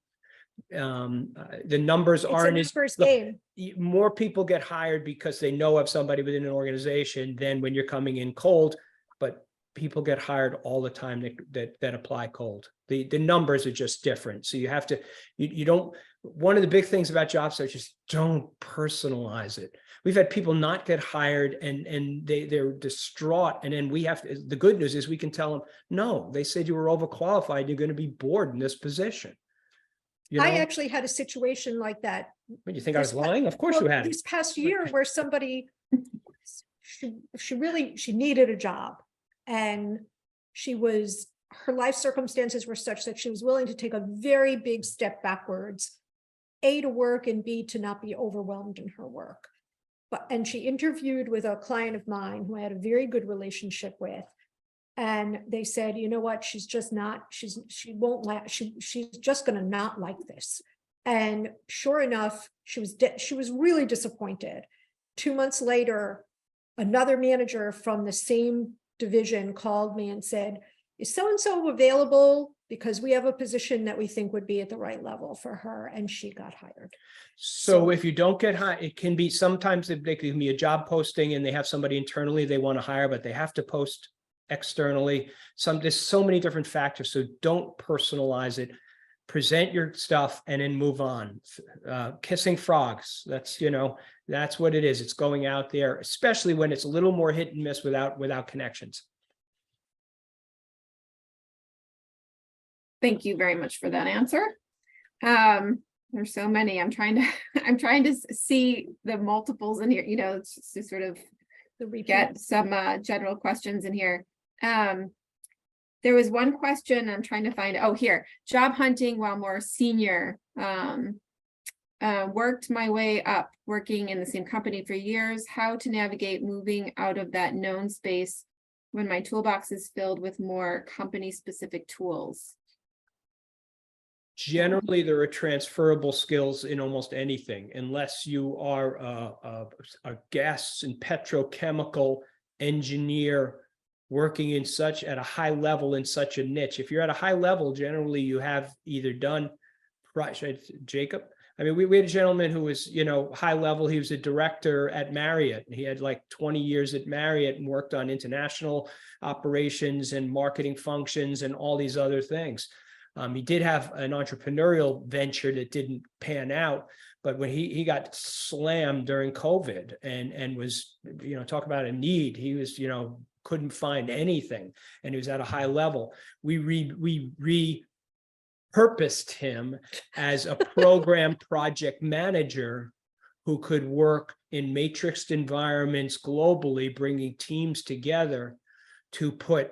The numbers It's a aren't as numbers look, game. more people get hired because they know of somebody within an organization than when you're coming in cold, but people get hired all the time that apply cold. The numbers are just different. So you have to, you don't, one of the big things about job search is don't personalize it. We've had people not get hired and they're distraught. And then we have to, the good news is we can tell them, no, they said you were overqualified. You're going to be bored in this position. You know, I actually had a situation like that. when you think I was this pa- lying, of course well, you had it. This past year where somebody, she needed a job, and her life circumstances were such that she was willing to take a very big step backwards, A, to work, and B, to not be overwhelmed in her work. And she interviewed with a client of mine who I had a very good relationship with. And they said, you know what, she's just gonna not like this. And sure enough, she was really disappointed. 2 months later, another manager from the same division called me and said, is so-and-so available? Because we have a position that we think would be at the right level for her, and she got hired. So if you don't get hired, it can be, sometimes it can be a job posting and they have somebody internally they want to hire, but they have to post externally. There's so many different factors. So don't personalize it. Present your stuff and then move on. Kissing frogs. That's what it is. It's going out there, especially when it's a little more hit and miss without connections. Thank you very much for that answer. There's so many. I'm trying to see the multiples in here, just to sort of The repeat. get some general questions in here. There was one question I'm trying to find. Oh, here, job hunting while more senior. Worked my way up working in the same company for years. How to navigate moving out of that known space when my toolbox is filled with more company specific tools. Generally, there are transferable skills in almost anything, unless you are a gas and petrochemical engineer working at a high level in such a niche. If you're at a high level, generally you have either done, Jacob. I mean, we had a gentleman who was, high level. He was a director at Marriott. He had like 20 years at Marriott and worked on international operations and marketing functions and all these other things. He did have an entrepreneurial venture that didn't pan out, but when he got slammed during COVID and was, talk about a need, he was, couldn't find anything, and he was at a high level. We repurposed him as a program project manager who could work in matrixed environments globally, bringing teams together to put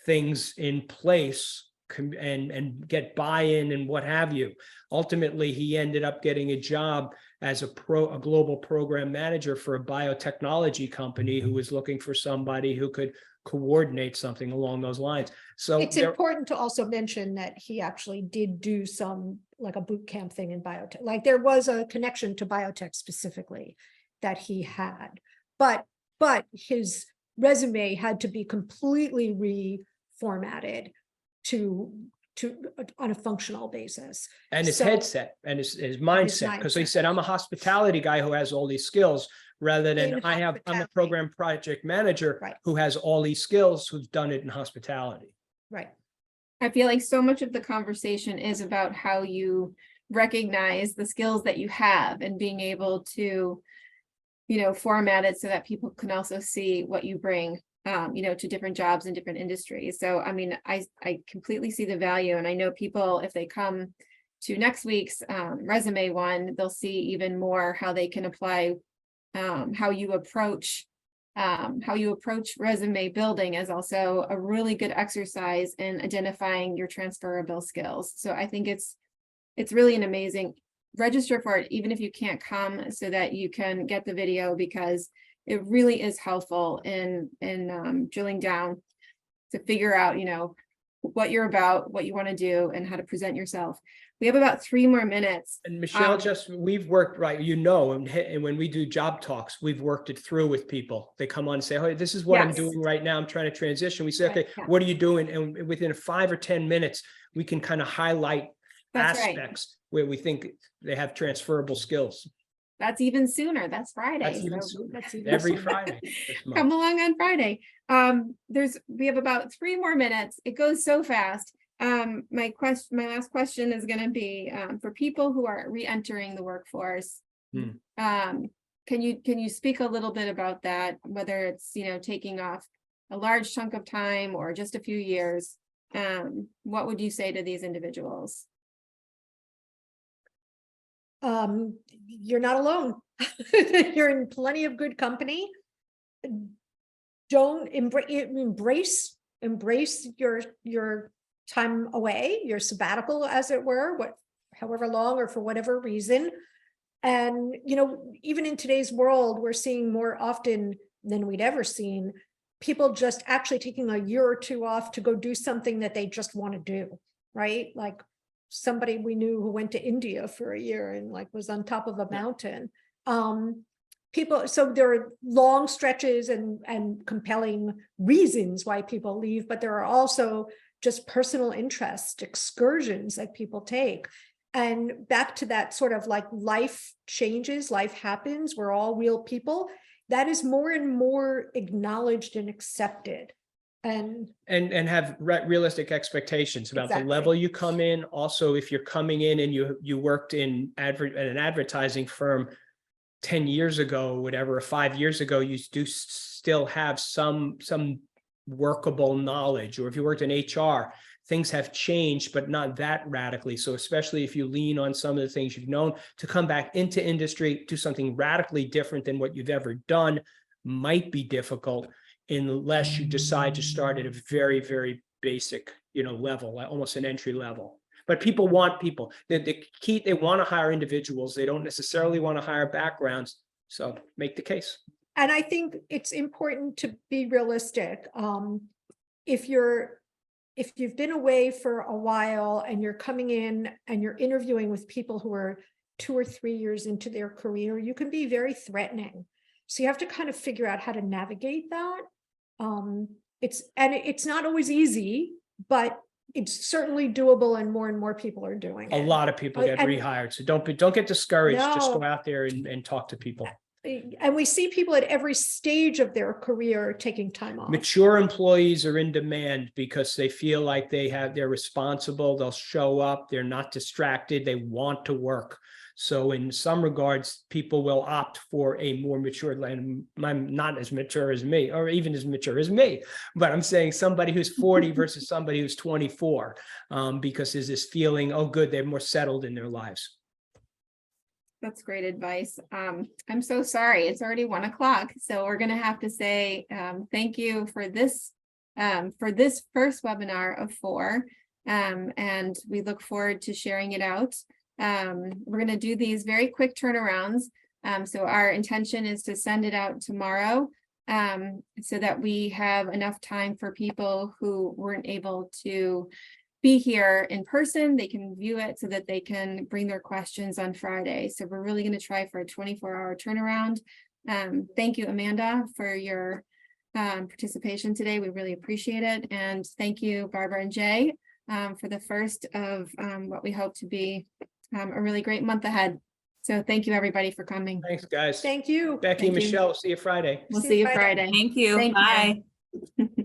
things in place and get buy-in and what have you. Ultimately, he ended up getting a job as a global program manager for a biotechnology company who was looking for somebody who could coordinate something along those lines. So It's important to also mention that he actually did do some, like a boot camp thing in biotech. Like there was a connection to biotech specifically that he had, but his resume had to be completely reformatted to on a functional basis. and his So- headset and his mindset, because he mindset. said, I'm a hospitality guy who has all these skills, rather than In I'm a hospitality. program project manager Right. who has all these skills, who's done it in hospitality. Right. I feel like so much of the conversation is about how you recognize the skills that you have and being able to, format it so that people can also see what you bring, to different jobs and different industries. So, I mean, I completely see the value, and I know people, if they come to next week's resume one, they'll see even more how they can apply, how you approach resume building is also a really good exercise in identifying your transferable skills. So I think it's really an amazing, register for it, even if you can't come, so that you can get the video, because it really is helpful in drilling down to figure out, what you're about, what you want to do, and how to present yourself. We have about 3 more minutes. And Michelle, Um, we've worked, right, and when we do job talks, we've worked it through with people. They come on and say, oh, this is what I'm Yes. doing right now. I'm trying to transition. We say, Right, okay, yeah. what are you doing? And within 5 or 10 minutes, we can kind of highlight That's right. aspects where we think they have transferable skills. That's even sooner. That's Friday. That's even so sooner. that's even Every sooner. Friday this month. Come along on Friday. We have about 3 more minutes. It goes so fast. My last question is going to be, for people who are re-entering the workforce. Hmm. Can you speak a little bit about that, whether it's, taking off a large chunk of time or just a few years? What would you say to these individuals? You're not alone. You're in plenty of good company. Don't embrace your time away, your sabbatical, as it were, however long or for whatever reason. And, even in today's world, we're seeing more often than we'd ever seen, people just actually taking a year or 2 off to go do something that they just want to do, right? Like somebody we knew who went to India for a year and was on top of a mountain. So there are long stretches and compelling reasons why people leave, but there are also just personal interest excursions that people take. And back to that sort of life changes, life happens, we're all real people. That is more and more acknowledged and accepted. And have realistic expectations about Exactly. the level you come in. Also, if you're coming in and you worked in at an advertising firm 10 years ago, whatever, or 5 years ago, you do still have some workable knowledge. Or if you worked in HR, things have changed, but not that radically. So especially if you lean on some of the things you've known, to come back into industry, do something radically different than what you've ever done might be difficult, unless you decide to start at a very, very basic, level, almost an entry level. But people want people. They want to hire individuals. They don't necessarily want to hire backgrounds. So make the case. And I think it's important to be realistic. If you've been away for a while and you're coming in and you're interviewing with people who are 2 or 3 years into their career, you can be very threatening. So you have to kind of figure out how to navigate that. It's not always easy, but it's certainly doable, and more people are doing A it. lot of people get And- rehired. So don't get discouraged. Just No. go out there and talk to people. And we see people at every stage of their career taking time off. Mature employees are in demand because they feel like they're responsible, they'll show up, they're not distracted, they want to work. So in some regards, people will opt for a more mature, and I'm not as mature as me, or even as mature as me, but I'm saying somebody who's 40 versus somebody who's 24, because there's this feeling, oh, good, they're more settled in their lives. That's great advice. I'm so sorry. It's already 1 o'clock. So we're going to have to say thank you for this first webinar of 4. And we look forward to sharing it out. We're going to do these very quick turnarounds. So our intention is to send it out tomorrow so that we have enough time for people who weren't able to be here in person. They can view it so that they can bring their questions on Friday. So we're really going to try for a 24-hour turnaround. Thank you, Amanda, for your participation today. We really appreciate it. And thank you, Barbara and Jay, for the first of what we hope to be a really great month ahead. So thank you, everybody, for coming. Thanks, guys. Thank you. Becky, Thank you. Michelle, see you Friday. We'll see you Friday. Thank you. Thank you. Bye.